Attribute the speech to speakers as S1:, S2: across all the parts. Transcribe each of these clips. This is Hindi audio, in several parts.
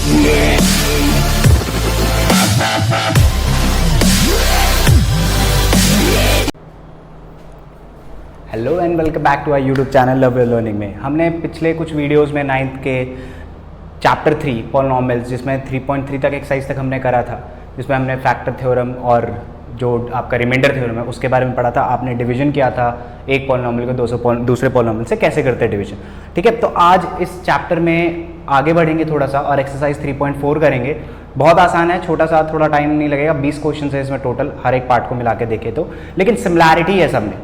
S1: Hello and welcome back to our YouTube channel love your learning में हमने पिछले कुछ वीडियोस में 9th के चैप्टर 3 पॉलिनॉमियल्स जिसमें 3.3 तक एक्सरसाइज तक हमने करा था, जिसमें हमने फैक्टर थ्योरम और जो आपका रिमाइंडर थ्योरम है उसके बारे में पढ़ा था। आपने डिवीजन किया था एक पॉलिनॉमियल को दूसरे पॉलिनॉमियल से कैसे करते हैं डिवीजन। ठीक है, तो आज इस चैप्टर में आगे बढ़ेंगे थोड़ा सा और एक्सरसाइज 3.4 करेंगे। बहुत आसान है, छोटा सा, थोड़ा टाइम नहीं लगेगा। 20 क्वेश्चन है इसमें टोटल, हर एक पार्ट को मिला के देखे तो, लेकिन सिमिलैरिटी है सब में।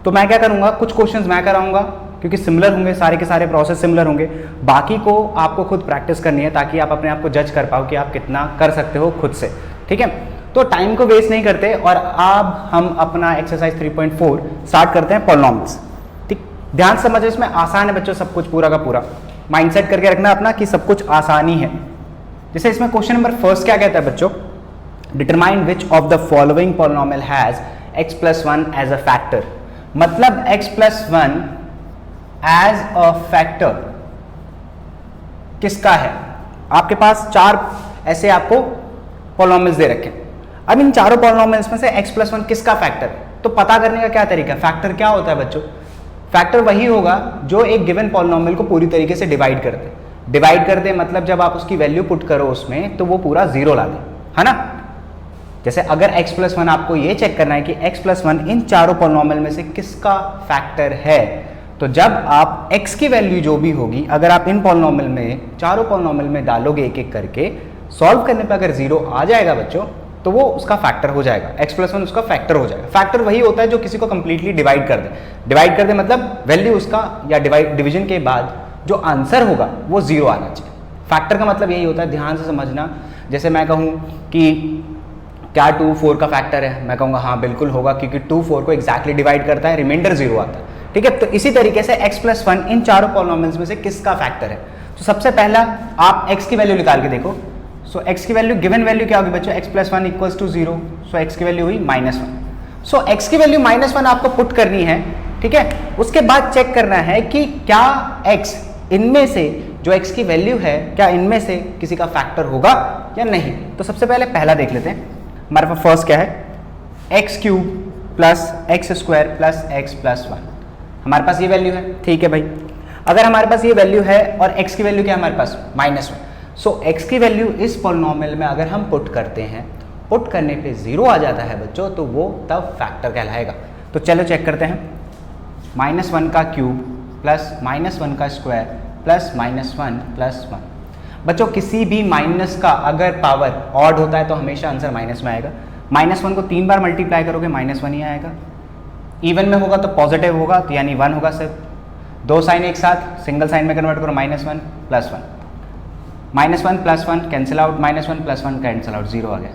S1: तो मैं क्या करूंगा, कुछ क्वेश्चंस मैं कराऊंगा क्योंकि सिमिलर होंगे, सारे के सारे प्रोसेस सिमिलर होंगे। बाकी को आपको खुद प्रैक्टिस करनी है ताकि आप अपने आप को जज कर पाओ कि आप कितना कर सकते हो खुद से। ठीक है, तो टाइम को वेस्ट नहीं करते और अब हम अपना एक्सरसाइज 3.4 स्टार्ट करते हैं पॉलिनॉमियल्स। ठीक, ध्यान से समझो, इसमें आसान है बच्चों सब कुछ, पूरा का पूरा माइंडसेट करके रखना अपना कि सब कुछ आसानी है। जैसे इसमें क्वेश्चन नंबर फर्स्ट क्या कहता है बच्चों, determine which of the following polynomial has x+1 as a factor. मतलब x+1 एज अ फैक्टर किसका है। आपके पास 4 ऐसे आपको पॉलिनॉमियल्स दे रखे हैं। अब इन चारों पॉलिनॉमियल्स में से x+1 किसका फैक्टर है, तो पता करने का क्या तरीका है। फैक्टर क्या होता है बच्चों, फैक्टर वही होगा जो एक गिवन पॉलिनॉमियल को पूरी तरीके से डिवाइड कर दे। मतलब जब आप उसकी वैल्यू पुट करो उसमें तो वो पूरा 0 ला दे, है ना। जैसे अगर x+1 आपको ये चेक करना है कि x+1 इन चारों पॉलिनॉमियल में से किसका फैक्टर है, तो जब आप x की वैल्यू जो भी होगी अगर आप इन पॉलिनॉमियल में, चारों पॉलिनॉमियल में डालोगे एक एक करके, सॉल्व करने पर अगर 0 आ जाएगा बच्चों तो वो उसका फैक्टर हो जाएगा। x+1 उसका फैक्टर हो जाएगा। फैक्टर वही होता है जो किसी को कंप्लीटली डिवाइड कर दे मतलब वैल्यू उसका या डिवीजन के बाद जो आंसर होगा वो 0 आना चाहिए। फैक्टर का मतलब यही होता है, ध्यान से समझना। जैसे मैं कहूँ कि क्या 2 4 का फैक्टर है, मैं कहूँगा हाँ बिल्कुल होगा क्योंकि 2 4 को एग्जैक्टली डिवाइड करता है, रिमाइंडर 0 आता है। ठीक है, तो इसी तरीके से x+1 इन चारों पॉलिनॉमियल्स में से किसका फैक्टर है। तो सबसे पहला आप x की वैल्यू निकाल के देखो। सो x की वैल्यू, गिवन वैल्यू क्या होगी बच्चों, x+1 equals to 0। So x की वैल्यू हुई -1। सो x की वैल्यू -1 आपको पुट करनी है। ठीक है, उसके बाद चेक करना है कि क्या x इनमें से, जो x की वैल्यू है, क्या इनमें से किसी का फैक्टर होगा या नहीं। तो सबसे पहले पहला देख लेते हैं। हमारे पास फर्स्ट क्या है, x³ + x² + x+1। हमारे पास ये वैल्यू है। ठीक है भाई, अगर हमारे पास ये वैल्यू है और x की वैल्यू क्या है हमारे पास -1, सो x की वैल्यू इस पॉलिनॉमियल में अगर हम पुट करते हैं, पुट करने पे 0 आ जाता है बच्चों, तो वो तब फैक्टर कहलाएगा। तो चलो चेक करते हैं। -1 का क्यूब प्लस -1 का स्क्वायर प्लस -1 + 1। बच्चों किसी भी माइनस का अगर पावर ऑड होता है तो हमेशा आंसर माइनस में आएगा। -1 को 3 बार मल्टीप्लाई करोगे -1 ही आएगा। इवन में होगा तो पॉजिटिव होगा, तो यानी 1 होगा। सिर्फ 2 साइन एक साथ सिंगल साइन में कन्वर्ट करो, -1 + 1, -1 + 1 कैंसिल आउट, -1 + 1 कैंसिल आउट, 0 आ गया।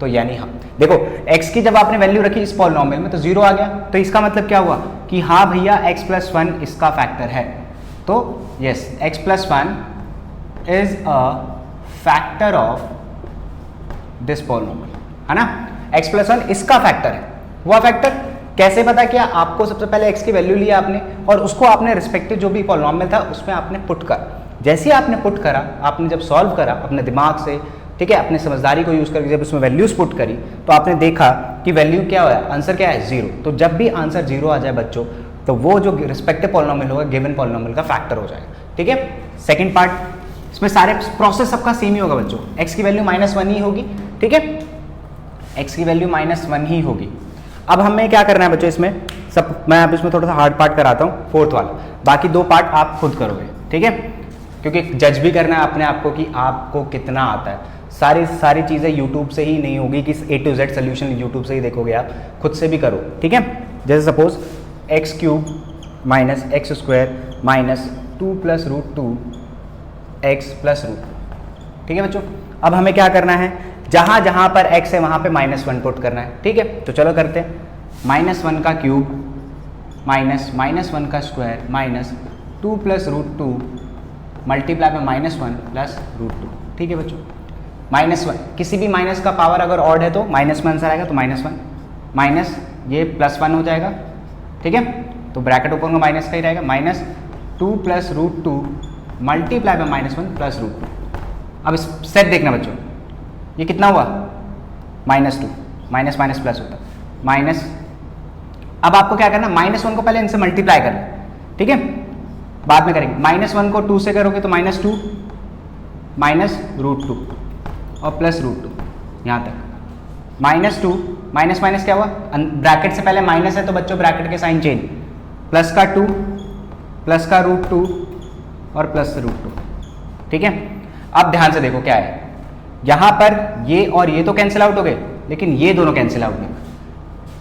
S1: तो यानी हाँ देखो, x की जब आपने वैल्यू रखी इस पॉलिनॉमियल में तो 0 आ गया। तो इसका मतलब क्या हुआ कि हाँ भैया x+1 इसका फैक्टर है। तो yes, x+1 is a factor of this polynomial, है ना। x+1 इसका फैक्टर है। वह फैक्टर कैसे पता किया आपको, सबसे पहले x की वैल्यू लिया आपने और उसको आपने रिस्पेक्टिव जो भी पॉलिनॉमियल था उसमें आपने पुट कर, जैसे ही आपने पुट करा, आपने जब सॉल्व करा अपने दिमाग से, ठीक है, अपने समझदारी को यूज करके जब उसमें वैल्यूज पुट करी तो आपने देखा कि वैल्यू क्या हुआ, आंसर क्या है 0। तो जब भी आंसर 0 आ जाए बच्चों तो वो जो रिस्पेक्टिव पॉलिनॉमियल होगा गिवन पॉलिनॉमियल का फैक्टर हो जाएगा। ठीक है, सेकेंड पार्ट, इसमें सारे प्रोसेस सबका सेम ही होगा बच्चों। x की वैल्यू -1 ही होगी। ठीक है, x की वैल्यू -1 ही होगी। अब हमें क्या करना है बच्चों, इसमें सब मैं आप इसमें थोड़ा सा हार्ड पार्ट कराता हूँ, 4th वाला, बाकी 2 पार्ट आप खुद करोगे। ठीक है, क्योंकि जज भी करना है अपने आप को कि आपको कितना आता है। सारी चीज़ें यूट्यूब से ही नहीं होगी कि A to Z solution YouTube से ही देखोगे, आप खुद से भी करो। ठीक है, जैसे सपोज x³ - x² - 2 + √2 x + √2। ठीक है बच्चों, अब हमें क्या करना है, जहाँ जहाँ पर x है वहाँ पे -1 पुट करना है। ठीक है, तो चलो करते हैं। -1 का क्यूब -1 का स्क्वायर -2 + √2 मल्टीप्लाई में -1 + √2। ठीक है बच्चों, -1 किसी भी माइनस का पावर अगर ऑड है तो माइनस में आंसर आएगा, तो -1 माइनस ये +1 हो जाएगा। ठीक है, तो ब्रैकेट ओपन का माइनस का ही रहेगा, -2 + √2 मल्टीप्लाई में -1 + √2। अब इस सेट देखना बच्चों, ये कितना हुआ -2, माइनस माइनस प्लस होता माइनस। अब आपको क्या करना, -1 को पहले इनसे मल्टीप्लाई करना, ठीक है, बाद में करेंगे। -1 को 2 से करोगे तो -2 -√2 और +√2 यहाँ तक। -2 माइनस माइनस क्या हुआ, ब्रैकेट से पहले माइनस है तो बच्चों ब्रैकेट के साइन चेंज, प्लस का 2 प्लस का √2 और +√2, ठीक है। अब ध्यान से देखो क्या है, यहां पर ये और ये तो कैंसिल आउट हो गए, लेकिन ये दोनों कैंसिल आउट नहीं।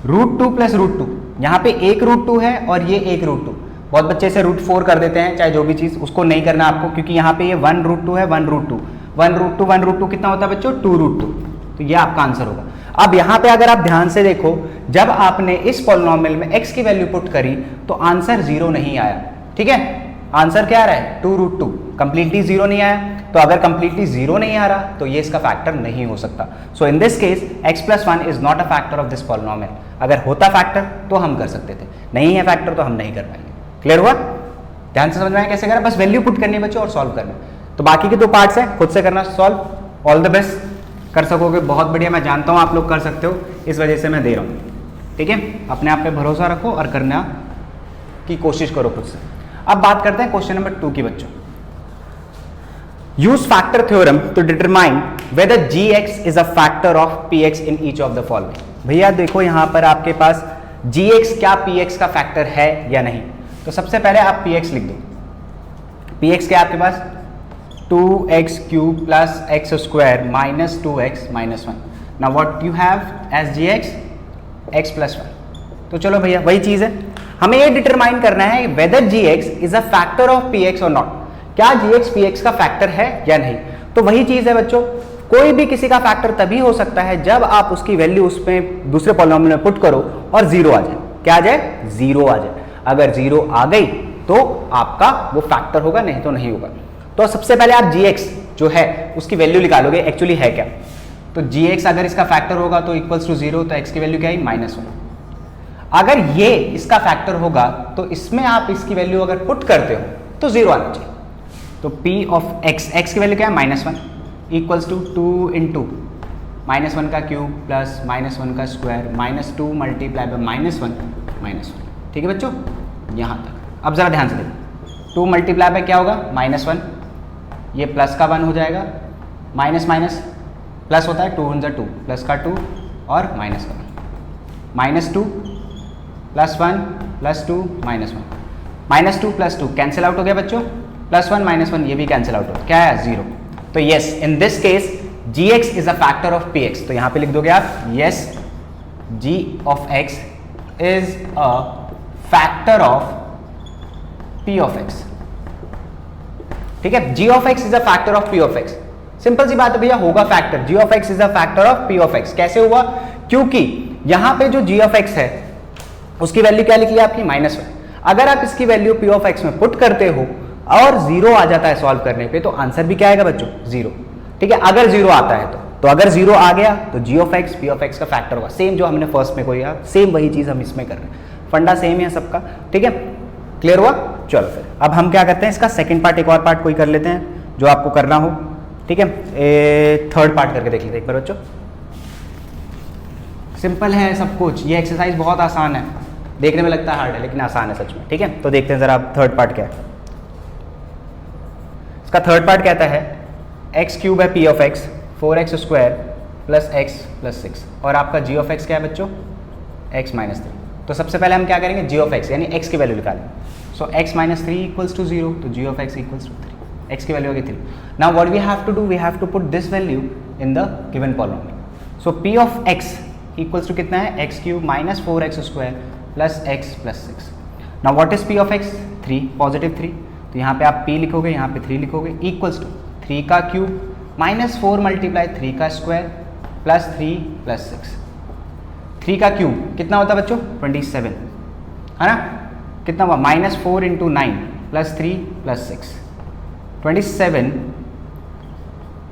S1: √2 + √2, यहाँ पे एक √2 है और ये एक √2। बहुत बच्चे से √4 कर देते हैं, चाहे जो भी चीज़, उसको नहीं करना आपको, क्योंकि यहाँ पे ये 1√2 है, 1√2 1√2 कितना होता है बच्चों, 2√2। तो ये आपका आंसर होगा। अब यहाँ पे अगर आप ध्यान से देखो, जब आपने इस पॉलिनोमियल में x की वैल्यू पुट करी तो आंसर 0 नहीं आया, ठीक है। आंसर क्या आ रहा है, 2√2, कंप्लीटली 0 नहीं आया। तो अगर कंप्लीटली 0 नहीं आ रहा तो ये इसका फैक्टर नहीं हो सकता। So in this case x + 1 is not a factor of this polynomial. अगर होता फैक्टर तो हम कर सकते थे, नहीं है फैक्टर तो हम नहीं कर पाएंगे। क्लियर हुआ? ध्यान से समझ में आया कैसे करें, बस वैल्यू पुट करनी है बच्चों और सॉल्व करना। तो बाकी के 2 पार्ट्स हैं, खुद से करना सॉल्व। ऑल द बेस्ट, कर सकोगे, बहुत बढ़िया। मैं जानता हूँ आप लोग कर सकते हो, इस वजह से मैं दे रहा हूँ, ठीक है। अपने आप पे भरोसा रखो और करना की कोशिश करो खुद से। अब बात करते हैं क्वेश्चन नंबर 2 की बच्चों। Use factor theorem to determine whether gx is a factor of px in each of the following. भैया देखो यहाँ पर आपके पास gx क्या px का फैक्टर है या नहीं। तो सबसे पहले आप px लिख दो। px क्या है आपके पास, 2x³ + x² - 2x - 1। Now what you have as gx, x + 1। तो चलो भैया वही चीज है, हमें ये डिटरमाइन करना है whether gx is a factor of px और नॉट। क्या gx px का फैक्टर है या नहीं। तो वही चीज है बच्चों, कोई भी किसी का फैक्टर तभी हो सकता है जब आप उसकी वैल्यू उसमें दूसरे पॉलिनोमियल में पुट करो और 0 आ जाए। क्या आ जाए, 0 आ जाए। अगर 0 आ गई तो आपका वो फैक्टर होगा, नहीं तो नहीं होगा। तो सबसे पहले आप gx जो है उसकी वैल्यू निकालोगे, एक्चुअली है क्या। तो gx अगर इसका फैक्टर होगा तो इक्वल्स टू 0, तो x की वैल्यू क्या है, -1। अगर ये इसका फैक्टर होगा तो इसमें आप इसकी वैल्यू अगर पुट करते हो तो 0 आना चाहिए। तो p ऑफ x, x की वैल्यू क्या है, -1 इक्वल्स टू 2 × -1 का क्यूब प्लस -1 का स्क्वायर -2 मल्टीप्लाई बाय -1 ठीक है बच्चों, यहाँ तक। अब जरा ध्यान से देखो, 2 मल्टीप्लाई बाय क्या होगा, -1, ये प्लस का 1 हो जाएगा, माइनस माइनस प्लस होता है, 2 × 2 प्लस का 2 और माइनस का 1, -2 +1 +2 -1 -2 +2 कैंसिल आउट हो गया बच्चों, +1 -1 ये भी कैंसिल आउट हो गया, क्या है 0। तो yes, in this case gx is a factor of px। तो यहाँ पे लिख दोगे आप, yes g of x is a factor of p of x। ठीक है, g of x is a factor of p of x। Simple सी बात है भैया, होगा factor, g of x is a factor of p of x। कैसे हुआ, क्योंकि यहां पे जो g ऑफ x है उसकी वैल्यू क्या लिखी है आपकी, -1। अगर आप इसकी वैल्यू p ऑफ x में पुट करते हो और 0 आ जाता है सॉल्व करने पे, तो आंसर भी क्या आएगा बच्चों, 0। ठीक है, अगर 0 आता है तो अगर 0 आ गया तो g of x p of x का फैक्टर होगा। सेम जो हमने फर्स्ट में किया, सेम वही चीज हम इसमें कर रहे हैं, फंडा सेम है सबका। ठीक है, क्लियर हुआ। चलो फिर अब हम क्या करते हैं, इसका सेकंड पार्ट, एक और पार्ट कोई कर लेते हैं जो आपको करना हो। ठीक है, थर्ड पार्ट करके देख लेते हैं एक बार बच्चों। सिंपल है सब कुछ, ये एक्सरसाइज बहुत आसान है, देखने में लगता है हार्ड है लेकिन आसान है सच में। ठीक है, तो देखते हैं जरा आप थर्ड पार्ट क्या है। इसका थर्ड पार्ट कहता है x³ है p of x 4x² + x + 6 और आपका g ऑफ x क्या है बच्चों, x - 3। तो सबसे पहले हम क्या करेंगे, g ऑफ x यानी x की वैल्यू निकालेंगे। सो x - 3 = 0, तो g ऑफ x = 3, x की वैल्यू होगी 3। Now what we have to do, we have to put this value in the given polynomial. So p of x equals to कितना है, x³ - 4x² + x + 6। Now what is p of x, 3, positive 3। तो यहाँ पे आप p लिखोगे, यहाँ पे 3 लिखोगे, इक्वल्स टू 3 का क्यूब -4 × 3 का स्क्वायर + 3 + 6। 3 का क्यूब कितना होता है बच्चों, 27 है ना। कितना हुआ, -4 × 9 + 3 + 6, 27,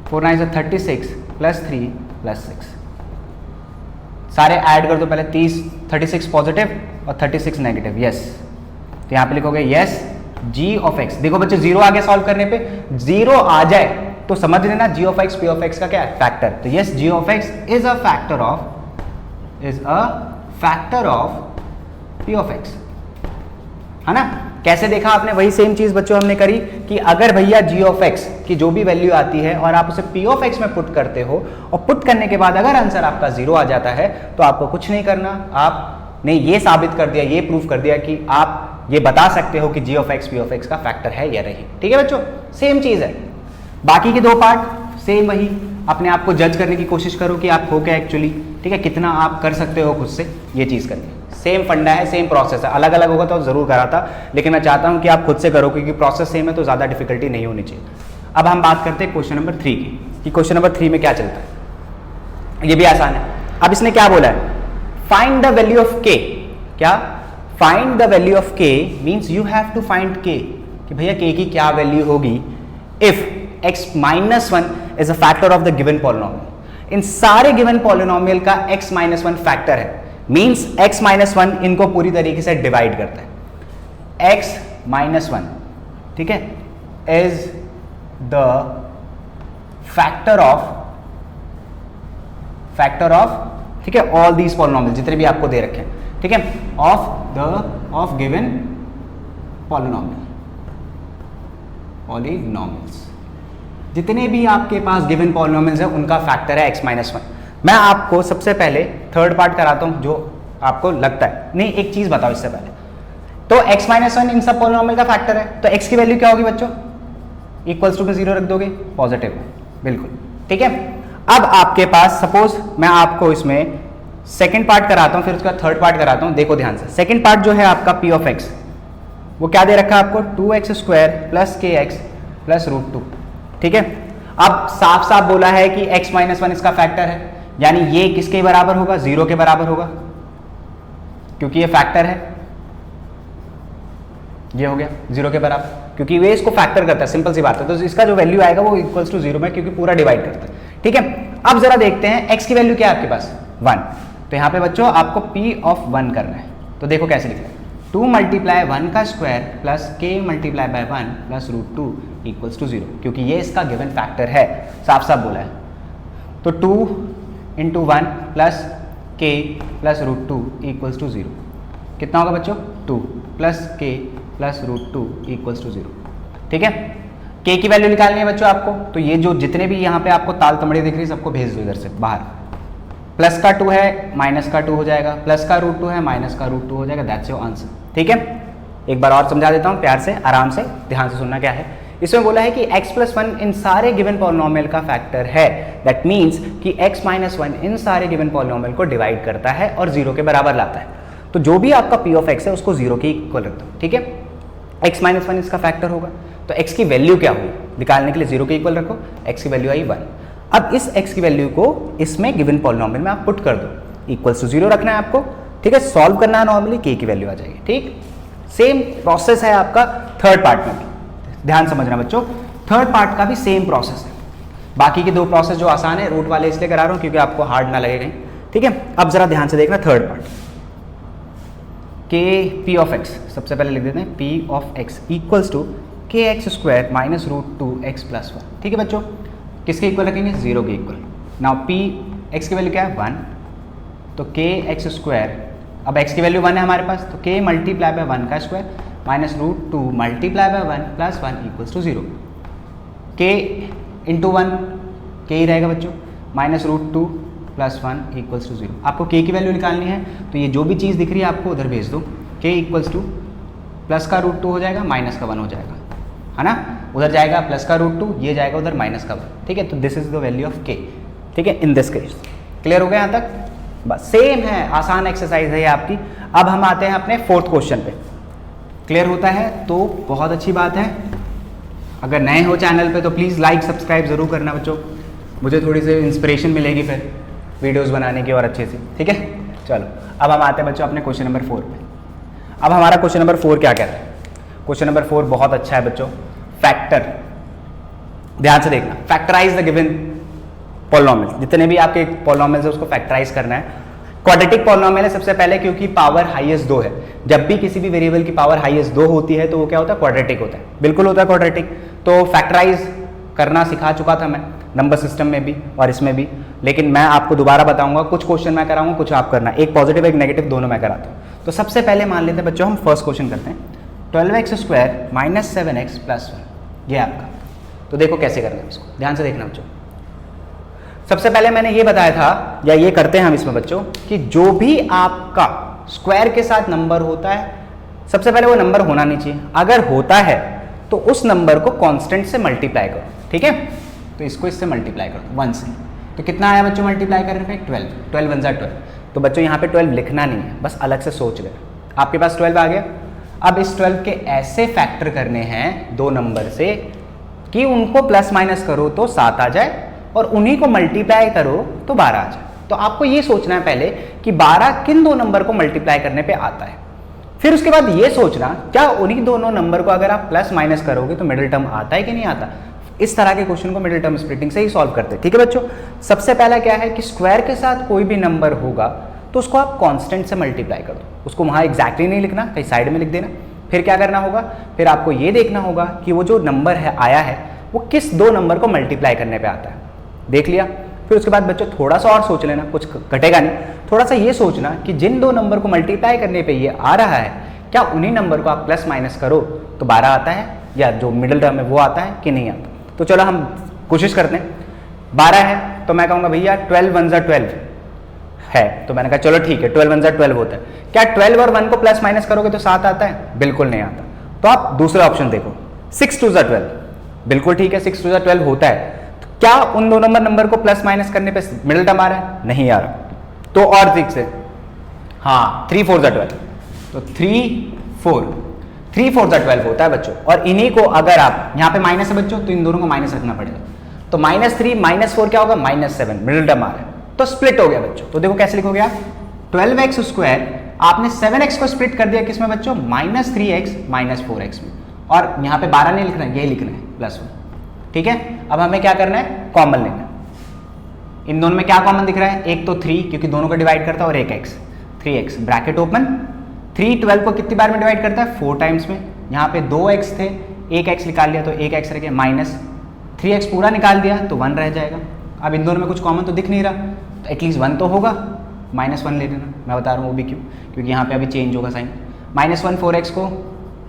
S1: 4 9 36 + 3 + 6। सारे ऐड कर दो पहले, 36 पॉजिटिव और 36 नेगेटिव। यस, तो यहाँ पे लिखोगे यस g ऑफ x। देखो बच्चों 0 आ गया सॉल्व करने पे, 0 आ जाए तो समझ लेना g of x p of x का क्या है, फैक्टर। तो yes, g of x is a factor of p of x, है ना। कैसे देखा आपने, वही सेम चीज बच्चों हमने करी कि अगर भैया जी ऑफ एक्स की जो भी वैल्यू आती है और आप उसे पी ऑफ एक्स में पुट करते हो और पुट करने के बाद अगर आंसर आपका 0 आ जाता है तो आपको कुछ नहीं करना, आपने ये साबित कर दिया, ये प्रूफ कर दिया कि आप ये बता सकते हो कि g of x p of x का फैक्टर है या नहीं। ठीक है बच्चों, सेम चीज है। बाकी के दो पार्ट सेम वही, अपने आप को जज करने की कोशिश करो कि आप हो क्या एक्चुअली, ठीक है, कितना आप कर सकते हो खुद से, ये चीज करनी। सेम फंडा है, सेम प्रोसेस है, अलग अलग होगा तो जरूर कराता, लेकिन मैं चाहता हूं कि आप खुद से करो क्योंकि प्रोसेस सेम है तो ज्यादा डिफिकल्टी नहीं होनी चाहिए। अब हम बात करते हैं क्वेश्चन नंबर 3 की, कि क्वेश्चन नंबर 3 में क्या चलता है। ये भी आसान है। अब इसने क्या बोला है, find the value of k. क्या, find the value of k means you have to find k, कि भैया के की क्या वैल्यू होगी if x minus 1 is a factor of the given polynomial. इन सारे गिवन पॉलिनोमियल का x माइनस 1 फैक्टर है, मीन्स x माइनस 1 इनको पूरी तरीके से डिवाइड करता है। x माइनस 1, ठीक है, इज द फैक्टर ऑफ, ठीक है, ऑल दीज पॉलिनोमियल जितने भी आपको दे रखे हैं, ठीक है, ऑफ गिवन पॉलिनोमियल्स, जितने भी आपके पास गिवन पॉलिनोमियल्स है उनका फैक्टर है x माइनस 1। मैं आपको सबसे पहले थर्ड पार्ट कराता हूं जो आपको लगता है, नहीं एक चीज बताओ इससे पहले, तो x माइनस 1 इन सब पॉलिनोमियल का फैक्टर है, तो x की वैल्यू क्या होगी बच्चों, इक्वल्स टू में 0 रख दोगे, पॉजिटिव, बिल्कुल, ठीक है। अब आपके पास सपोज मैं आपको इसमें सेकंड पार्ट कराता हूं, फिर उसका थर्ड पार्ट कराता हूं, देखो ध्यान से। सेकंड पार्ट जो है आपका p ऑफ x, वो क्या दे रखा है आपको, 2x² प्लस kx प्लस √2, ठीक है। अब साफ साफ बोला है कि x माइनस 1 इसका फैक्टर है, यानी ये किसके बराबर होगा, 0 के बराबर होगा, क्योंकि ये फैक्टर है, ये हो गया 0 के बराबर, क्योंकि वे इसको फैक्टर करता है, सिंपल सी बात है। तो इसका जो वैल्यू आएगा वो इक्वल्स टू 0 में, क्योंकि पूरा डिवाइड करता है, ठीक है। अब जरा देखते हैं x की वैल्यू क्या है आपके पास, 1, तो यहाँ पे बच्चों आपको p ऑफ 1 करना है, तो देखो कैसे लिखना है, 2 मल्टीप्लाई 1 का square plus k multiply by 1 plus √2 equals to 0, क्योंकि ये इसका गिवन फैक्टर है, साफ साफ बोला है। तो 2 into 1 plus k plus √2 equals to 0, कितना होगा बच्चों, 2 plus k plus √2 equals to 0, ठीक है। k की वैल्यू निकालनी है बच्चों आपको, तो ये जो जितने भी यहाँ पे आपको ताल तमड़े दिख रही है सबको भेज दो इधर से बाहर। प्लस का 2 है, माइनस का 2 हो जाएगा, प्लस का √2 है, माइनस का √2 हो जाएगा, दैट्स योर आंसर, ठीक है। एक बार और समझा देता हूँ प्यार से, आराम से, ध्यान से सुनना क्या है। इसमें बोला है कि x प्लस 1 इन सारे गिवन पॉलिनोमियल का फैक्टर है, दैट मीन्स कि x माइनस 1 इन सारे गिवन पॉलिनोमियल को डिवाइड करता है और 0 के बराबर लाता है। तो जो भी आपका p ऑफ x है उसको 0 के इक्वल रख दो, ठीक है। x माइनस 1 इसका फैक्टर होगा, तो x की वैल्यू क्या हुई निकालने के लिए 0 के इक्वल रखो, x की वैल्यू आई 1। अब इस x की वैल्यू को इसमें गिवन पॉलिनोमियल में आप पुट कर दो, इक्वल्स टू 0 रखना है आपको, ठीक है। सॉल्व करना है नॉर्मली, k की वैल्यू आ जाएगी, ठीक। सेम प्रोसेस है आपका थर्ड पार्ट में भी, ध्यान समझना बच्चों, थर्ड पार्ट का भी सेम प्रोसेस है। बाकी के दो प्रोसेस जो आसान है रूट वाले इसलिए करा रहा हूं क्योंकि आपको हार्ड ना लगे कहीं, ठीक है। अब जरा ध्यान से देखना third part, k p of x, सबसे पहले लिख देते हैं p of x equals to kx² minus √2x plus 1, ठीक है बच्चों। किसके इक्वल रखेंगे, 0 के इक्वल। नाउ p x की वैल्यू क्या है 1, तो kx², अब x की वैल्यू 1 है हमारे पास, तो k मल्टीप्लाई बाय 1 का square minus √2 multiply by 1 plus 1 equals to 0, k into 1 k ही रहेगा बच्चों, माइनस √2 प्लस 1 इक्वल्स टू 0। आपको k की वैल्यू निकालनी है, तो ये जो भी चीज़ दिख रही है आपको उधर भेज दो, k इक्वल्स टू प्लस का √2 हो जाएगा, माइनस का 1 हो जाएगा, है ना, उधर जाएगा प्लस का √2, ये जाएगा उधर माइनस का 1, ठीक है। तो this is the value of k, ठीक है, इन दिस केस। क्लियर हो गया यहाँ तक, बस सेम है, आसान एक्सरसाइज है ये आपकी। अब हम आते हैं अपने फोर्थ क्वेश्चन पे। क्लियर होता है तो बहुत अच्छी बात है, अगर नए हो चैनल पे तो प्लीज़ लाइक सब्सक्राइब ज़रूर करना बच्चों, मुझे थोड़ी सी इंस्पिरेशन मिलेगी फिर वीडियोस बनाने की और अच्छे से, ठीक है। चलो अब हम आते हैं बच्चों अपने क्वेश्चन नंबर 4 पे। अब हमारा क्वेश्चन नंबर 4 क्या कहता है, क्वेश्चन नंबर 4 बहुत अच्छा है बच्चों, फैक्टर। ध्यान से देखना, फैक्टराइज द गिवन पॉलिनोमियल, जितने भी आपके पॉलिनोमियल्स है उसको फैक्टराइज करना है। क्वाड्रेटिक पॉलिनोमियल है सबसे पहले, क्योंकि पावर हाईएस्ट 2 है। जब भी किसी भी वेरिएबल की पावर हाईएस्ट 2 होती है तो वो क्या होता है, क्वाड्रेटिक होता है, बिल्कुल होता है क्वाड्रेटिक। तो फैक्टराइज करना सिखा चुका था मैं नंबर सिस्टम में भी और इसमें भी, लेकिन मैं आपको दोबारा बताऊंगा। कुछ क्वेश्चन मैं कराऊंगा, कुछ आप करना, एक पॉजिटिव एक नेगेटिव दोनों मैं कराता हूँ। तो सबसे पहले मान लेते हैं बच्चों हम फर्स्ट क्वेश्चन करते हैं, 12x² माइनस 7x प्लस 1, ये आपका। तो देखो कैसे करना है इसको, ध्यान से देखना बच्चों। सबसे पहले मैंने ये बताया था, या ये करते हैं हम इसमें बच्चों, कि जो भी आपका स्क्वायर के साथ नंबर होता है, सबसे पहले वो नंबर होना नहीं चाहिए। अगर होता है तो उस नंबर को कांस्टेंट से मल्टीप्लाई करो, ठीक है। तो इसको इससे मल्टीप्लाई करो 1 से, तो कितना आया बच्चों मल्टीप्लाई करने पे? 12, 12 1 12। तो बच्चों यहाँ पे 12 लिखना नहीं है, बस अलग से सोच ले। आपके पास 12 आ गया। अब इस 12 के ऐसे फैक्टर करने हैं दो नंबर से कि उनको प्लस माइनस करो तो 7 आ जाए और उन्हीं को मल्टीप्लाई करो तो 12 आ जाए। तो आपको ये सोचना है पहले कि 12 किन दो नंबर को मल्टीप्लाई करने पे आता है। फिर उसके बाद ये सोचना क्या उन्हीं दोनों नंबर को अगर आप प्लस माइनस करोगे तो मिडिल टर्म आता है कि नहीं आता। इस तरह के क्वेश्चन को मिडिल टर्म स्प्लिटिंग से ही सॉल्व करते हैं, ठीक है बच्चों। सबसे पहला क्या है कि स्क्वायर के साथ कोई भी नंबर होगा तो उसको आप कांस्टेंट से मल्टीप्लाई कर दो, उसको वहाँ एग्जैक्टली नहीं लिखना, कहीं साइड में लिख देना। फिर क्या करना होगा, फिर आपको ये देखना होगा कि वो जो नंबर है आया है वो किस दो नंबर को मल्टीप्लाई करने पे आता है, देख लिया। फिर उसके बाद बच्चों थोड़ा सा और सोच लेना, कुछ घटेगा नहीं, थोड़ा सा ये सोचना कि जिन दो नंबर को मल्टीप्लाई करने पे ये आ रहा है क्या उन्हीं नंबर को आप प्लस माइनस करो तो 12 आता है, या जो मिडिल टर्म है वो आता है कि नहीं आता। तो चलो हम कोशिश करते हैं। 12 है तो मैं कहूँगा भैया 12 1 12 है, तो मैंने कहा चलो ठीक है 12 1 12 होता है। क्या 12 और 1 को प्लस माइनस करोगे तो 7 आता है? बिल्कुल नहीं आता। तो आप दूसरा ऑप्शन देखो, 6 2 12, बिल्कुल ठीक है 6 2 12 होता है। तो क्या उन दो नंबर को प्लस माइनस करने पे मिडिल टर्म आ रहा है? नहीं आ रहा। तो और 6 है, हाँ 3 4 12, तो 3 4 12 होता है बच्चों। और इन्हीं को अगर आप यहाँ पे माइनस है बच्चों तो इन दोनों को माइनस रखना पड़ेगा। तो -3 -4 क्या होगा? -7, मिडिल टर्म आ रहा है तो स्प्लिट हो गया बच्चों। तो देखो कैसे लिखोगे आप, 12x² आपने 7x को स्प्लिट कर दिया किसमें बच्चों? -3x -4x में। और यहाँ पे 12 नहीं लिखना है, यही लिखना है +1, ठीक है। अब हमें क्या करना है, कॉमन लेना है। इन दोनों में क्या कॉमन दिख रहा है? एक तो 3 क्योंकि दोनों को डिवाइड करता है, और एक x, 3x ब्रैकेट ओपन। 3 12 को कितनी बार में डिवाइड करता है? 4 टाइम्स में। यहाँ पे 2x थे, एक x निकाल लिया तो एक x रह गया, माइनस 3x पूरा निकाल दिया तो 1 रह जाएगा। अब इन दोनों में कुछ कॉमन तो दिख नहीं रहा, तो एटलीस्ट 1 तो होगा, -1 ले लेना। मैं बता रहा हूँ वो भी क्यों, क्योंकि यहाँ पे अभी चेंज होगा साइन। -1 4x को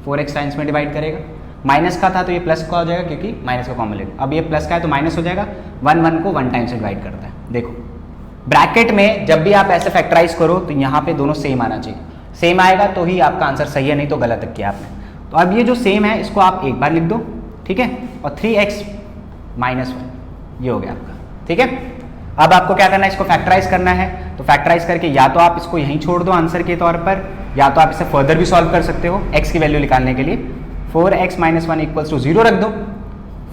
S1: 4x टाइम्स में डिवाइड करेगा, माइनस का था तो ये प्लस का हो जाएगा क्योंकि माइनस का कॉमन लेगा। अब ये प्लस का है तो माइनस हो जाएगा, 1 को 1 टाइम्स से डिवाइड करता है। देखो ब्रैकेट में जब भी आप ऐसे फैक्टराइज करो तो यहाँ पे दोनों सेम आना चाहिए, सेम आएगा तो ही आपका आंसर सही है, नहीं तो गलत किया आपने। तो अब ये जो सेम है इसको आप एक बार लिख दो, ठीक है। और 3x -1 ये हो गया आपका, ठीक है। अब आपको क्या करना है, इसको फैक्टराइज करना है। तो फैक्टराइज करके या तो आप इसको यहीं छोड़ दो आंसर के तौर पर, या तो आप इसे फर्दर भी सॉल्व कर सकते हो x की वैल्यू निकालने के लिए। 4x -1 = 0 रख दो।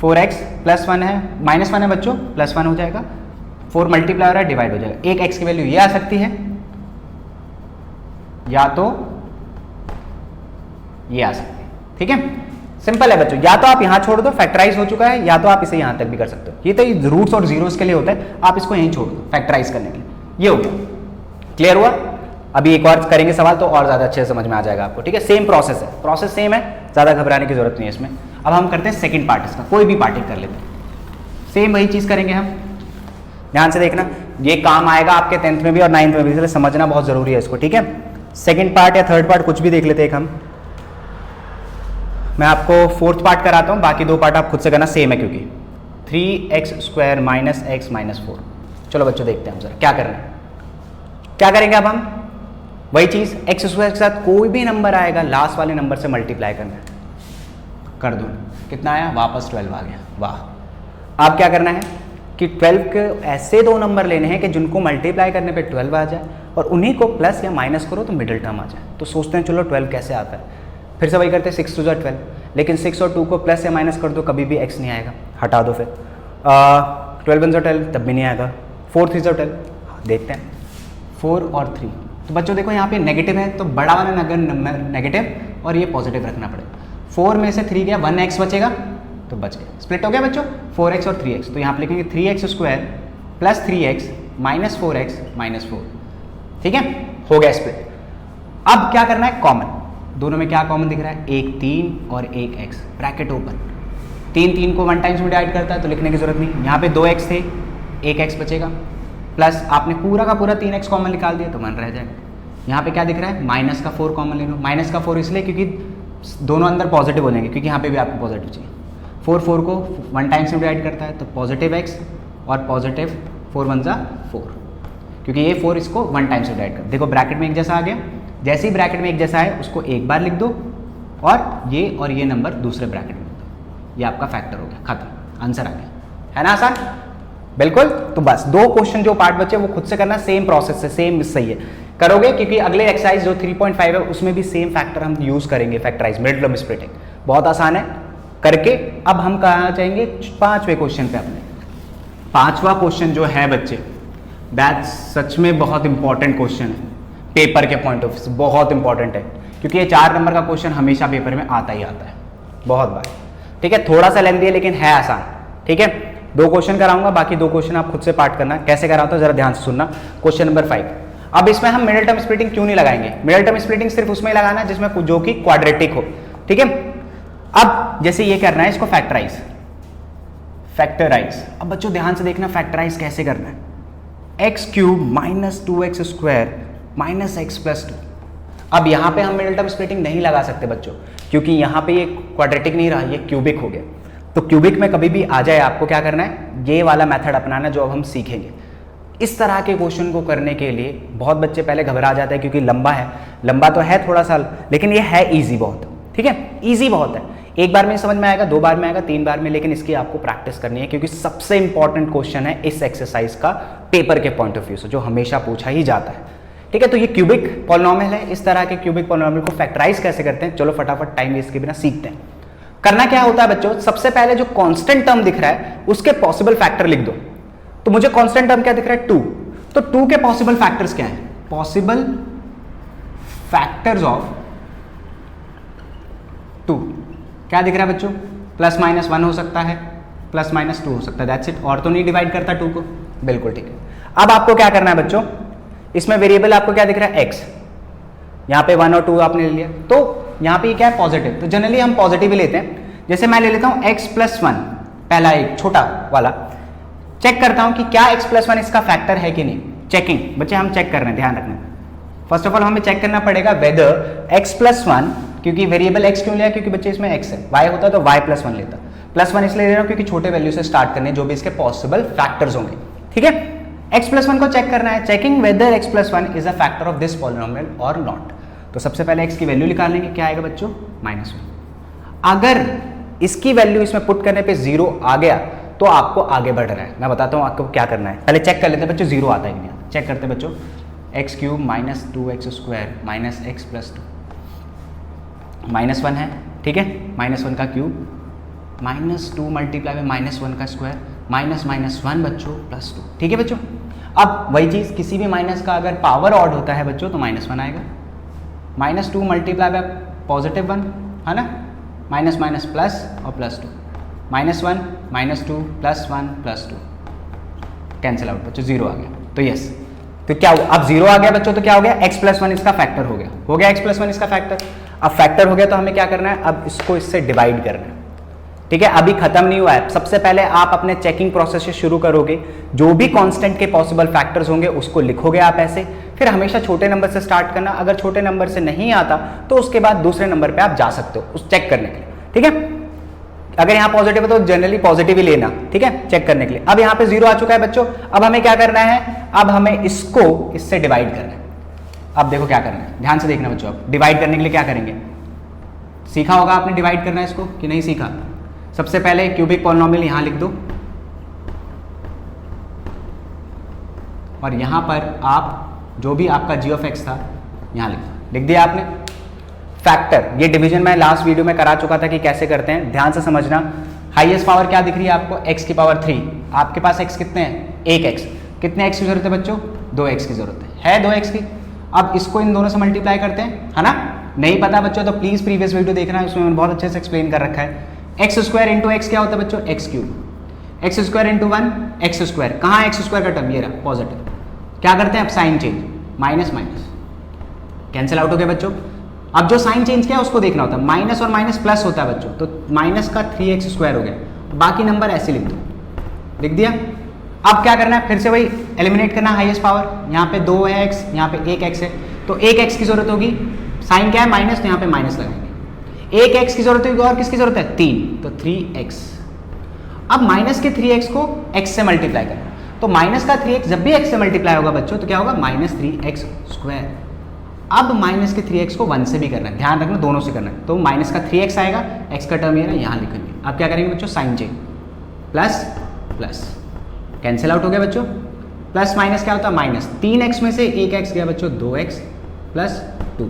S1: 4x +1 है, -1 है बच्चों, +1 हो जाएगा। 4 मल्टीप्लाई हो रहा है, डिवाइड हो जाएगा। एक x की वैल्यू ये आ सकती है, या तो ये आ सकती है, ठीक है। सिंपल है बच्चों, या तो आप यहां छोड़ दो, फैक्टराइज हो चुका है, या तो आप इसे यहां तक भी कर सकते हो। ये तो रूट्स और जीरोस के लिए होता है, आप इसको यहीं छोड़ दो फैक्टराइज करने के लिए। ये हो गया, क्लियर हुआ। अभी एक और करेंगे सवाल तो और ज्यादा अच्छे से समझ में आ जाएगा आपको, ठीक है। सेम प्रोसेस है, प्रोसेस सेम है, ज्यादा घबराने की जरूरत नहीं है इसमें। अब हम करते हैं सेकंड पार्ट इसका, कोई भी पार्ट कर लेते हैं, सेम वही चीज करेंगे हम। ध्यान से देखना, ये काम आएगा आपके 10th में भी और 9th में भी, इसलिए समझना बहुत जरूरी है इसको, ठीक है। सेकंड पार्ट या थर्ड पार्ट कुछ भी देख लेते हैं हम। मैं आपको 4th पार्ट कराता हूँ, बाकी 2 पार्ट आप खुद से करना, सेम है क्योंकि 3x² -x -4। चलो बच्चों देखते हैं हम जरा क्या करना है। क्या करेंगे अब हम, वही चीज x² के साथ कोई भी नंबर आएगा लास्ट वाले नंबर से मल्टीप्लाई करना है। कर दो, कितना आया, वापस 12 आ गया, वाह। अब क्या करना है कि 12 के ऐसे दो नंबर लेने हैं कि जिनको मल्टीप्लाई करने पे 12 आ जाए और उन्हीं को प्लस या माइनस करो तो मिडिल टर्म आ जाए। तो सोचते हैं चलो 12 कैसे आता है, फिर से वही करते हैं 6 2 12, लेकिन 6 और 2 को प्लस या माइनस कर दो कभी भी x नहीं आएगा, हटा दो। फिर 12 1 12 तब भी नहीं आएगा, 4 3 12, देखते हैं 4 और 3। तो बच्चों देखो यहाँ पे नेगेटिव है तो बड़ा वाला नंबर नेगेटिव और ये पॉजिटिव रखना पड़ेगा। 4 में से 3 गया, 1x बचेगा तो बच गया, स्प्लिट हो गया बच्चों 4x और 3x। तो यहाँ पे लिखेंगे 3x² + 3x - 4x - 4, ठीक है, हो गया स्प्लिट। अब क्या करना है, कॉमन। दोनों में क्या कॉमन दिख रहा है, एक 3 और एक x, ब्रैकेट ओपन। 3 3 को 1 टाइम्स में डिवाइड करता है तो लिखने की जरूरत नहीं। यहाँ पे 2x थे, 1x बचेगा, प्लस आपने पूरा का पूरा 3x कॉमन निकाल दिया तो 1 रह जाएगा। यहाँ पे क्या दिख रहा है, माइनस का 4 कॉमन ले लो। माइनस का 4 इसलिए क्योंकि दोनों अंदर पॉजिटिव हो जाएंगे, क्योंकि यहाँ पे भी आपको पॉजिटिव चाहिए। 4 को 1 टाइम्स में डिवाइड करता है तो पॉजिटिव x और पॉजिटिव 4 1 जा 4, क्योंकि ये 4 इसको 1 टाइम्स में डिवाइड कर। देखो ब्रैकेट में एक जैसा आ गया, जैसे ही ब्रैकेट में एक जैसा है उसको एक बार लिख दो और ये नंबर दूसरे ब्रैकेट में लिख दो, ये आपका फैक्टर हो गया, खत्म, आंसर आ गया, है ना आसान, बिल्कुल। तो बस 2 क्वेश्चन जो पार्ट बचे वो खुद से करना, सेम प्रोसेस से, सेम सही है करोगे, क्योंकि अगले एक्सरसाइज जो 3.5 है उसमें भी सेम फैक्टर हम यूज करेंगे, फैक्टराइज, मिडिल टर्म स्प्लिटिंग, बहुत आसान है करके। अब हम कहाँ जाएंगे, 5वें क्वेश्चन पे अपने। 5वां क्वेश्चन जो है बच्चे, दैट सच में बहुत इंपॉर्टेंट क्वेश्चन है, पेपर के पॉइंट ऑफ व्यू से बहुत इंपॉर्टेंट है, क्योंकि ये 4 नंबर का क्वेश्चन हमेशा पेपर में आता ही आता है, बहुत बार, ठीक है। थोड़ा सा लेंथी है लेकिन है आसान, ठीक है। 2 क्वेश्चन कराऊंगा, बाकी 2 क्वेश्चन आप खुद से पार्ट करना। कैसे कराता हूं जरा ध्यान से सुनना। क्वेश्चन नंबर 5, अब इसमें हम मिडिल टर्म स्प्लिटिंग क्यों नहीं लगाएंगे, मिडिल टर्म स्प्लिटिंग सिर्फ उसमें लगाना जिसमें जो कि क्वाड्रेटिक हो, ठीक है। अब जैसे ये करना है, इसको फैक्टराइज, फैक्टराइज। अब बच्चों ध्यान से देखना फैक्टराइज कैसे करना है, x³ minus 2x square minus x plus 2। अब यहाँ पे हम मिडिल टर्म स्प्लिटिंग नहीं लगा सकते बच्चों, क्योंकि यहाँ पे ये क्वाड्रेटिक नहीं रहा, ये क्यूबिक हो गया। तो क्यूबिक में कभी भी आ जाए आपको क्या करना है, ये वाला मेथड अपनाना जो अब हम सीखेंगे। इस तरह के क्वेश्चन को करने के लिए बहुत बच्चे पहले घबरा जाते हैं, क्योंकि लंबा है, लंबा तो है थोड़ा सा, लेकिन ये है ईजी बहुत, ठीक है, ईजी बहुत है। एक बार में समझ में आएगा, 2 बार में आएगा, 3 बार में, लेकिन इसकी आपको प्रैक्टिस करनी है, क्योंकि सबसे इंपॉर्टेंट क्वेश्चन है इस एक्सरसाइज का पेपर के पॉइंट ऑफ व्यू से, जो हमेशा पूछा ही जाता है, ठीक है। तो ये क्यूबिक पॉलिनोमियल है, इस तरह के क्यूबिक पॉलिनोमियल को फैक्टराइज कैसे करते हैं, चलो फटाफट टाइम वेस्ट के बिना सीखते हैं। करना क्या होता है बच्चों, सबसे पहले जो कांस्टेंट टर्म दिख रहा है उसके पॉसिबल फैक्टर लिख दो। तो मुझे कांस्टेंट टर्म क्या दिख रहा है, 2, तो 2 के पॉसिबल फैक्टर्स क्या हैं, पॉसिबल फैक्टर्स ऑफ 2 क्या दिख रहा है बच्चों, प्लस माइनस 1 हो सकता है, प्लस माइनस 2 हो सकता है, दैट्स इट। और तो नहीं डिवाइड करता 2 को, बिल्कुल ठीक है। अब आपको क्या करना है बच्चों, इसमें वेरिएबल आपको क्या दिख रहा है, x, यहाँ पे 1 और 2 आपने ले लिया, तो यहाँ पे क्या है, पॉजिटिव, तो जनरली हम पॉजिटिव ही लेते हैं। जैसे मैं ले लेता हूँ x प्लस 1, पहला एक छोटा वाला, चेक करता हूँ कि क्या x प्लस 1 इसका फैक्टर है कि नहीं। चेकिंग बच्चे हम चेक कर रहे हैं, ध्यान रखना। फर्स्ट ऑफ ऑल हमें चेक करना पड़ेगा वेदर x प्लस 1, क्योंकि वेरिएबल x क्यों लिया, क्योंकि बच्चे इसमें x है, y होता तो y प्लस 1 लेता, प्लस 1 इसलिए ले रहा हूँ क्योंकि छोटे वैल्यू से स्टार्ट करने जो भी इसके पॉसिबल फैक्टर्स होंगे, ठीक है। x प्लस 1 को चेक करना है, checking weather x plus 1 is a factor of this polynomial और नॉट। तो सबसे पहले x की वैल्यू निकालेंगे, क्या आएगा बच्चों, -1। अगर इसकी वैल्यू इसमें पुट करने पे 0 आ गया तो आपको आगे बढ़ रहा है। मैं बताता हूँ आपको क्या करना है, पहले चेक कर लेते हैं बच्चों 0 आता है कि नहीं आता। चेक करते हैं बच्चों, x³ minus 2x square minus x plus 2, -1 है, ठीक है, -1 का क्यूब, -2 मल्टीप्लाई में -1 का स्क्वायर, -1 बच्चों प्लस 2, ठीक है बच्चों। अब वही चीज़, किसी भी माइनस का अगर पावर ऑड होता है बच्चों तो -1 आएगा, -2 मल्टीप्लाई बाय +1 है ना, माइनस माइनस प्लस और +2, -1 -2 +1 +2 कैंसिल आउट बच्चों, 0 आ गया। तो यस, तो क्या हुआ, अब 0 आ गया बच्चों, तो क्या हो गया, x प्लस 1 इसका फैक्टर हो गया, x प्लस 1 इसका फैक्टर। अब फैक्टर हो गया तो हमें क्या करना है, अब इसको इससे डिवाइड करना है, ठीक है। अभी खत्म नहीं हुआ है, सबसे पहले आप अपने चेकिंग प्रोसेस से शुरू करोगे, जो भी कांस्टेंट के पॉसिबल फैक्टर्स होंगे उसको लिखोगे आप ऐसे, फिर हमेशा छोटे नंबर से स्टार्ट करना, अगर छोटे नंबर से नहीं आता तो उसके बाद दूसरे नंबर पे आप जा सकते हो उस चेक करने के लिए, ठीक है। अगर यहाँ पॉजिटिव है तो जनरली पॉजिटिव ही लेना, ठीक है, चेक करने के लिए। अब यहाँ पे 0 आ चुका है बच्चों, अब हमें क्या करना है, अब हमें इसको इससे डिवाइड करना है। अब देखो क्या करना है, ध्यान से देखना बच्चों। अब डिवाइड करने के लिए क्या करेंगे, सीखा होगा आपने डिवाइड करना है इसको कि नहीं सीखा। सबसे पहले क्यूबिक पॉलिनोमियल यहां लिख दो और यहां पर आप जो भी आपका g ऑफ x था यहां लिख दिया आपने। फैक्टर, ये डिवीजन मैं लास्ट वीडियो में करा चुका था कि कैसे करते हैं, ध्यान से समझना। हाईएस्ट पावर क्या दिख रही है आपको, x की पावर 3, आपके पास x कितने हैं, 1x, कितने x की जरूरत है बच्चों, 2x की जरूरत है 2x की। अब इसको इन दोनों से मल्टीप्लाई करते हैं, है ना। नहीं पता बच्चों तो प्लीज प्रीवियस वीडियो देखना है, उसमें मैंने बहुत अच्छे से एक्सप्लेन कर रखा है। एक्स स्क्वायर इंटू एक्स क्या होता है बच्चों, x cube, x square into 1 x square, कहाँ एक्स स्क्वायर का टर्म, ये रहा पॉजिटिव। क्या करते हैं अब sign change, minus minus cancel out हो गया बच्चों। अब जो साइन चेंज किया उसको देखना होता है, माइनस और माइनस प्लस होता है बच्चों, तो माइनस का 3x स्क्वायर हो गया, बाकी नंबर ऐसे लिख दो, लिख दिया। अब क्या करना है, फिर से वही एलिमिनेट करना हाईएस्ट पावर, यहाँ पे 2x, यहाँ पे 1x है, तो 1x की जरूरत होगी, साइन क्या है माइनस, तो यहाँ पे माइनस लगाएंगे। 1x की जरूरत होगी और किसकी जरूरत है 3, तो 3x। अब माइनस के 3x को x से मल्टीप्लाई करना, तो माइनस का 3x जब भी x से मल्टीप्लाई होगा बच्चों तो क्या होगा माइनस 3x स्क्वायर। अब माइनस के 3x को 1 से भी करना है, ध्यान रखना दोनों से करना है, तो माइनस का 3x आएगा, x का टर्म ये ना यहाँ लिखेंगे। अब क्या करेंगे बच्चों, sign change, plus plus cancel out हो गया बच्चों, प्लस माइनस क्या होता है माइनस, 3x में से 1x गया बच्चों 2x प्लस 2।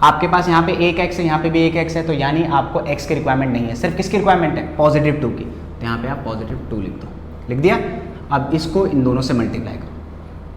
S1: आपके पास यहाँ पे 1x है, यहाँ पे भी 1x है, तो यानी आपको x की रिक्वायरमेंट नहीं है, सिर्फ किसकी रिक्वायरमेंट है, पॉजिटिव 2 की, तो यहाँ पे आप पॉजिटिव 2 लिख दो, लिख दिया। अब इसको इन दोनों से मल्टीप्लाई करो,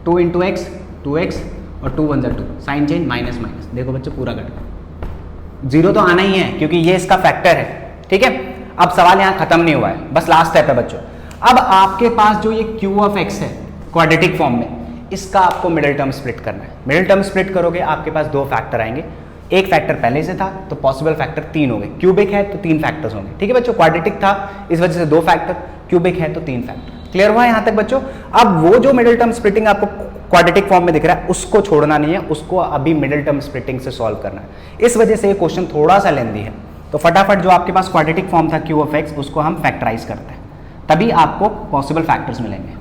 S1: 2 इंटू एक्स 2x और 2 1 2, साइन चेंज माइनस माइनस, देखो बच्चों पूरा कट गया, जीरो तो आना ही है क्योंकि ये इसका फैक्टर है, ठीक है। अब सवाल यहाँ खत्म नहीं हुआ है, बस लास्ट स्टेप है बच्चों। अब आपके पास जो ये q ऑफ x है क्वाड्रेटिक फॉर्म में, इसका आपको मिडिल टर्म स्प्लिट करना है। मिडिल टर्म स्प्लिट करोगे आपके पास 2 फैक्टर आएंगे, एक फैक्टर पहले से था तो पॉसिबल फैक्टर 3 हो गए, क्यूबिक है तो 3 फैक्टर्स होंगे, ठीक है बच्चों। क्वाड्रेटिक था इस वजह से 2 फैक्टर, क्यूबिक है तो 3 फैक्टर। क्लियर हुआ यहाँ तक बच्चों। अब वो जो मिडिल टर्म स्प्लिटिंग आपको क्वाड्रेटिक फॉर्म में दिख रहा है उसको छोड़ना नहीं है, उसको अभी मिडिल टर्म स्प्लिटिंग से सॉल्व करना है। इस वजह से ये क्वेश्चन थोड़ा सा लेंदी है, तो फटाफट जो आपके पास क्वाड्रेटिक फॉर्म था q ऑफ x उसको हम फैक्टराइज करते हैं, तभी आपको पॉसिबल फैक्टर्स मिलेंगे।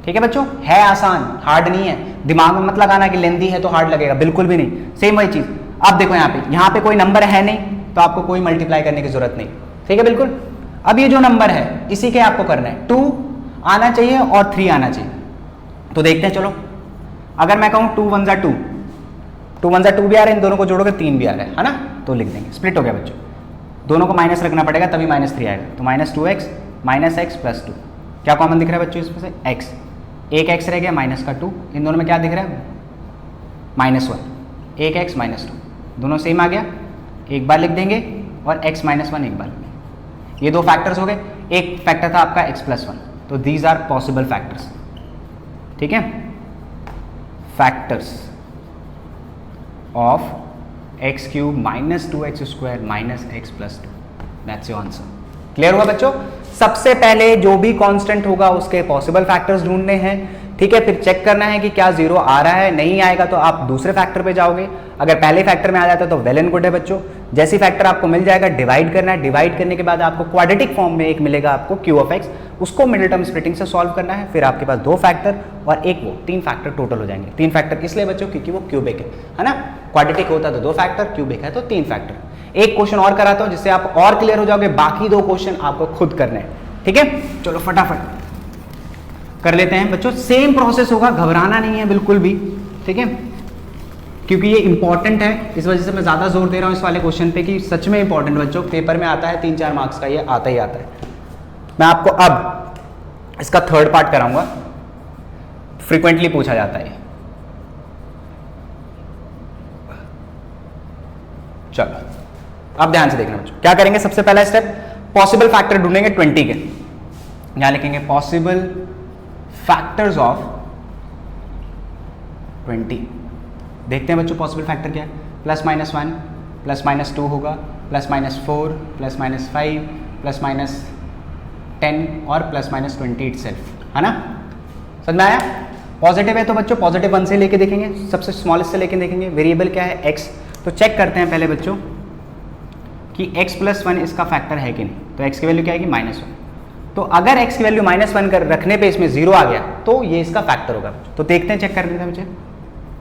S1: ठीक है बच्चों, है आसान, हार्ड नहीं है। दिमाग में मत लगाना कि लेंदी है तो हार्ड लगेगा, बिल्कुल भी नहीं, सेम वही चीज। अब देखो यहाँ पे कोई नंबर है नहीं तो आपको कोई मल्टीप्लाई करने की जरूरत नहीं, ठीक है बिल्कुल। अब ये जो नंबर है इसी के आपको करना है, 2 आना चाहिए और 3 आना चाहिए। तो देखते हैं चलो, अगर मैं कहूँ 2 1 2, 2 1 2 भी आ रहे हैं, इन दोनों को जोड़ोगे 3 भी आ रहा है ना, तो लिख देंगे। स्प्लिट हो गया बच्चों, दोनों को माइनस रखना पड़ेगा तभी -3 आएगा, तो -2x -x + 2। क्या कॉमन दिख रहा है बच्चों इसमें से, x, एक x रह गया माइनस का 2, इन दोनों में क्या दिख रहा है -1, 1x -2, दोनों सेम आ गया, एक बार लिख देंगे, और x -1 एक बार लिख देंगे। ये 2 फैक्टर्स हो गए, एक फैक्टर था आपका x + 1, तो दीज आर पॉसिबल फैक्टर्स, ठीक है। Factors of x³ -2x² -x + 2, that's your answer. Clear हुआ बच्चों। सबसे पहले जो भी कांस्टेंट होगा उसके पॉसिबल फैक्टर्स ढूंढने हैं, ठीक है। फिर चेक करना है कि क्या 0 आ रहा है, नहीं आएगा तो आप दूसरे फैक्टर पे जाओगे। अगर पहले फैक्टर में आ जाता है तो वेल एंड गुड है बच्चों। जैसी फैक्टर आपको मिल जाएगा डिवाइड करना है, डिवाइड करने के बाद आपको क्वाड्रेटिक फॉर्म में एक मिलेगा आपको q ऑफ x, उसको मिडिल टर्म स्प्लिटिंग से सॉल्व करना है। फिर आपके पास 2 फैक्टर और एक वो 3 फैक्टर टोटल हो जाएंगे। 3 फैक्टर इसलिए बच्चों क्योंकि वो क्यूबिक है ना, क्वाड्रेटिक होता तो 2 फैक्टर, क्यूबिक है तो 3 फैक्टर। एक क्वेश्चन और कराता हूं जिससे आप और क्लियर हो जाओगे, बाकी 2 क्वेश्चन आपको खुद करने हैं, ठीक है। चलो फटाफट कर लेते हैं बच्चों, सेम प्रोसेस होगा, घबराना नहीं है बिल्कुल भी, ठीक है, क्योंकि ये इंपॉर्टेंट है। इस वजह से मैं ज़्यादा जोर दे रहा हूँ इस वाले क्वेश्चन पे कि सच में इंपॉर्टेंट बच्चों, पेपर में आता है 3-4 मार्क्स का, ये आता ही आता है। मैं आपको अब इसका थर्ड पार्ट कराऊंगा, फ्रीक्वेंटली पूछा जाता है। चलो अब ध्यान से देखना बच्चों, क्या करेंगे। सबसे पहला स्टेप, पॉसिबल फैक्टर ढूंढेंगे 20 के, यहां लिखेंगे पॉसिबल फैक्टर्स ऑफ 20। देखते हैं बच्चों पॉसिबल फैक्टर क्या है। +-1 +-2 होगा, +-4 +-5 +-10 और +-20 इटसेल्फ, है ना। समझ में आया। पॉजिटिव है तो बच्चों पॉजिटिव 1 से लेके देखेंगे, सबसे स्मॉलेस्ट से लेके देखेंगे। वेरिएबल क्या है x, तो चेक करते हैं पहले बच्चों कि x + 1 इसका फैक्टर है कि नहीं। तो x की वैल्यू क्या आएगी -1, तो अगर x की वैल्यू -1 कर रखने पे इसमें 0 आ गया तो ये इसका फैक्टर होगा। तो देखते हैं, चेक कर लेते हैं बच्चे।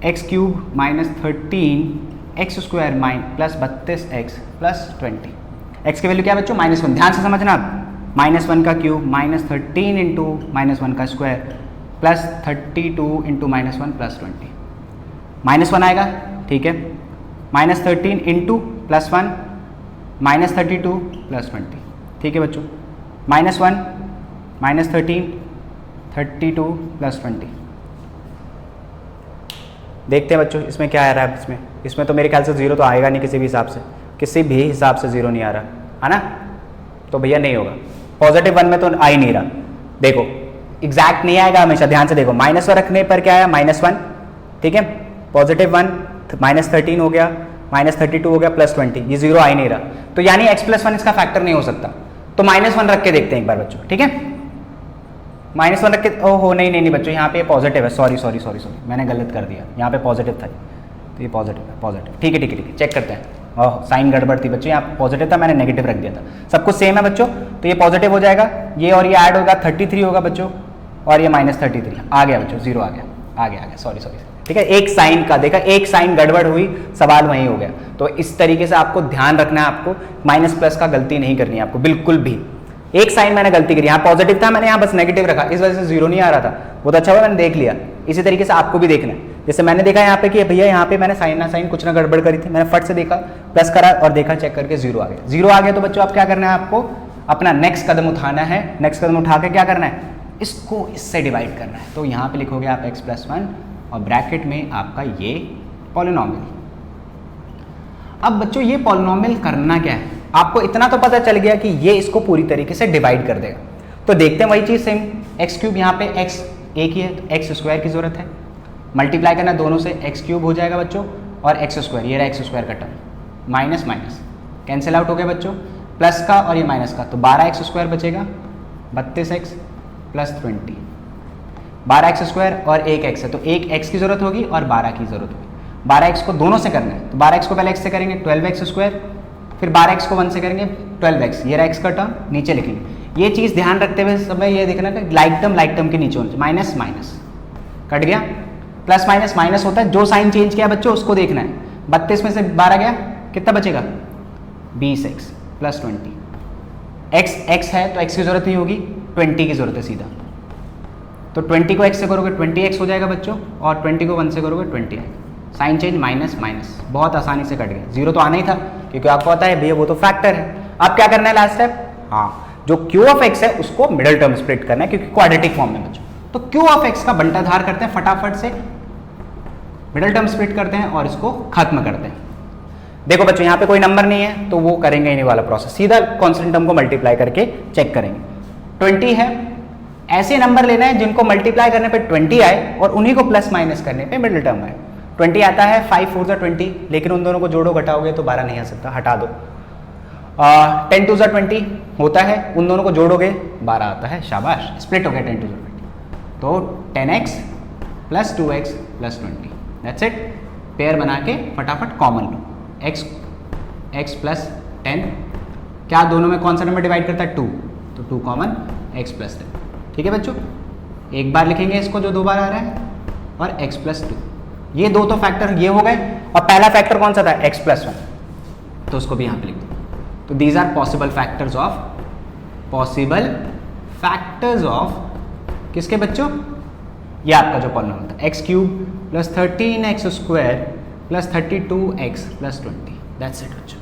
S1: x³ -13 x² +32x +20, x की वैल्यू क्या है बच्चों -1। ध्यान से समझना, -1 का क्यूब -13 इंटू -1 का स्क्वायर +32 इंटू -1 +20, -1 आएगा, ठीक है। -13 इंटू +1 -32 +20, ठीक है बच्चों। -1 -13 32 +20। देखते हैं बच्चों इसमें क्या आ रहा है। इसमें तो मेरे ख्याल से 0 तो आएगा नहीं, किसी भी हिसाब से, किसी भी हिसाब से 0 नहीं आ रहा, है ना। तो भैया नहीं होगा। +1 में तो आ ही नहीं रहा, देखो एग्जैक्ट नहीं आएगा हमेशा, ध्यान से देखो। -1 रखने पर क्या आया -1, ठीक है। +1 -13 हो गया, -32 हो गया, +20, ये 0 आ ही नहीं रहा, तो यानी x+1 इसका फैक्टर नहीं हो सकता। तो -1 रख के देखते हैं एक बार बच्चों, ठीक है। -1 रख के, ओहो नहीं बच्चों, यहाँ पे पॉजिटिव है, सॉरी मैंने गलत कर दिया, यहाँ पे पॉजिटिव था, तो ये पॉजिटिव, ठीक है, चेक करते हैं। ओह, साइन गड़बड़ थी बच्चों, यहाँ पॉजिटिव था, मैंने नेगेटिव रख दिया था। सब कुछ सेम है बच्चों, तो ये पॉजिटिव हो जाएगा, ये और ये ऐड होगा, 33 होगा बच्चों, और ये -33 आ गया बच्चों, 0 आ गया, सॉरी, ठीक है। एक साइन का देखा, एक साइन गड़बड़ हुई, सवाल वहीं हो गया। तो इस तरीके से आपको ध्यान रखना है, आपको माइनस प्लस का गलती नहीं करनी है आपको बिल्कुल भी। एक साइन मैंने गलती करी, यहाँ पॉजिटिव था, मैंने यहाँ बस नेगेटिव रखा, इस वजह से 0 नहीं आ रहा था, बहुत अच्छा हुआ मैंने देख लिया। इसी तरीके से आपको भी देखना है, जैसे मैंने देखा यहाँ पे कि भैया यहाँ पे मैंने साइन कुछ ना गड़बड़ करी थी, मैंने फट से देखा, प्लस करा और देखा, चेक करके 0 आ गया। 0 आ गया तो बच्चों आप क्या करना है, आपको अपना नेक्स्ट कदम उठाना है। नेक्स्ट कदम उठा के क्या करना है, इसको इससे डिवाइड करना है। तो यहाँ पे लिखोगे आप x+1 और ब्रैकेट में आपका ये पॉलिनोमियल। अब बच्चों ये पॉलिनोमियल करना क्या है, आपको इतना तो पता चल गया कि ये इसको पूरी तरीके से डिवाइड कर देगा। तो देखते हैं वही चीज़ सेम, x³ यहाँ पे x एक ही है तो x² की जरूरत है, मल्टीप्लाई करना दोनों से, x³ हो जाएगा बच्चों, और x², ये रहा x² का टर्म, माइनस कैंसिल आउट हो गया बच्चों, प्लस का और ये माइनस का, तो 12x² बचेगा, 32x + 20, 12x² और 1x है, तो 1x की जरूरत होगी और 12 की जरूरत होगी। 12x को दोनों से करना है, तो 12x को पहले x से करेंगे, 12x², फिर 12x को 1 से करेंगे, 12x, ये रहा x का टर्म, नीचे लिखेंगे। ये चीज़ ध्यान रखते हुए समय ये देखना कि लाइक टर्म के नीचे होना, माइनस कट गया, प्लस माइनस होता है, जो साइन चेंज किया बच्चों उसको देखना है। 32 में से 12 गया, कितना बचेगा, 20x + 20, x है तो x की जरूरत नहीं होगी, 20 की जरूरत है सीधा, तो 20 को x से करोगे 20x हो जाएगा बच्चों, और 20 को 1 से करोगे 20, साइन चेंज माइनस, बहुत आसानी से कट गया। 0 तो आना ही था, क्योंकि आपको पता है भैया वो तो फैक्टर है। अब क्या करना है लास्ट स्टेप, हाँ, जो Q(x) है उसको मिडिल टर्म स्प्लिट करना है, क्योंकि क्वाड्रेटिक फॉर्म में बच्चों, तो Q(x) का बंटाधार करते हैं, फटाफट से मिडिल टर्म स्प्लिट करते हैं और इसको खत्म करते हैं। देखो बच्चों यहाँ पे कोई नंबर नहीं है तो वो करेंगे ही नहीं वाला प्रोसेस, सीधा कांस्टेंट टर्म को मल्टीप्लाई करके चेक करेंगे। 20 है, ऐसे नंबर लेना है जिनको मल्टीप्लाई करने पे 20 आए और उन्हीं को प्लस माइनस करने पे मिडिल टर्म आए। 20 आता है, 5 4 20, लेकिन उन दोनों को जोड़ो घटाओगे तो 12 नहीं आ सकता, हटा दो। 10 2 20 होता है, उन दोनों को जोड़ोगे 12 आता है, शाबाश, स्प्लिट हो गया 10 2 20, तो 10x + 2x + 20, that's it. Pair बना के फटाफट कॉमन लो, x + 10, क्या दोनों में कौन सा नंबर डिवाइड करता है, 2, तो 2 कॉमन, x + 10, ठीक है बच्चों। एक बार लिखेंगे इसको जो 2 बार आ रहा है, और x + 2, ये दो तो फैक्टर ये हो गए, और पहला फैक्टर कौन सा था, x + 1, तो उसको भी यहाँ पे लिख दो। तो these are possible factors of किसके बच्चों, ये आपका जो पॉलिनोमियल था, x³ + 13x² + 32x + 20, that's it बच्चों।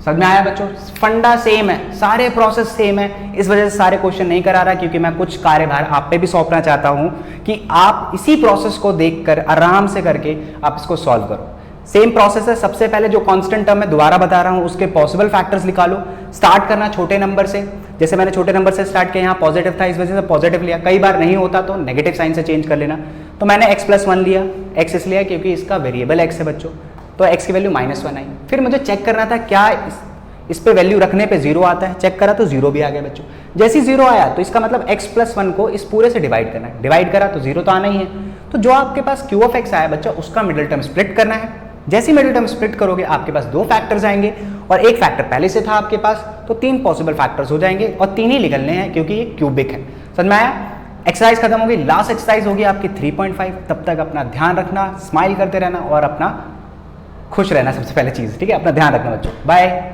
S1: समझ में आया बच्चों, फंडा सेम है, सारे प्रोसेस सेम है, इस वजह से सारे क्वेश्चन नहीं करा रहा, क्योंकि मैं कुछ कार्यभार आप पे भी सौंपना चाहता हूं कि आप इसी प्रोसेस को देखकर आराम से करके आप इसको सॉल्व करो। सेम प्रोसेस है, सबसे पहले जो कांस्टेंट टर्म मैं दोबारा बता रहा हूं उसके पॉसिबल फैक्टर्स निकालो। स्टार्ट करना छोटे नंबर से, जैसे मैंने छोटे नंबर से स्टार्ट किया, यहाँ पॉजिटिव था इस वजह से पॉजिटिव लिया, कई बार नहीं होता तो नेगेटिव साइन से चेंज कर लेना। तो मैंने x + 1 लिया, x इसलिए क्योंकि इसका वेरिएबल x है बच्चों, तो x की वैल्यू -1 आई। फिर मुझे चेक करना था क्या इस पे वैल्यू रखने पे 0 आता है, चेक करा तो 0 भी आ गया बच्चों। जैसे ही 0 आया तो इसका मतलब x + 1 को इस पूरे से डिवाइड करना है, डिवाइड करा तो 0 तो आना ही है। तो जो आपके पास Q(x) आया बच्चा, उसका मिडिल टर्म स्प्लिट करना है। जैसे ही मिडिल टर्म स्प्लिट करोगे आपके पास 2 फैक्टर्स आएंगे, और एक फैक्टर पहले से था आपके पास, तो 3 पॉसिबल फैक्टर्स हो जाएंगे, और 3 ही निकलने हैं क्योंकि ये क्यूबिक है। समझ में आया? एक्सरसाइज खत्म होगी, लास्ट एक्सरसाइज होगी आपकी 3.5। तब तक अपना ध्यान रखना, स्माइल करते रहना और अपना खुश रहना, सबसे पहले चीज़, ठीक है। अपना ध्यान रखना बच्चों, बाय।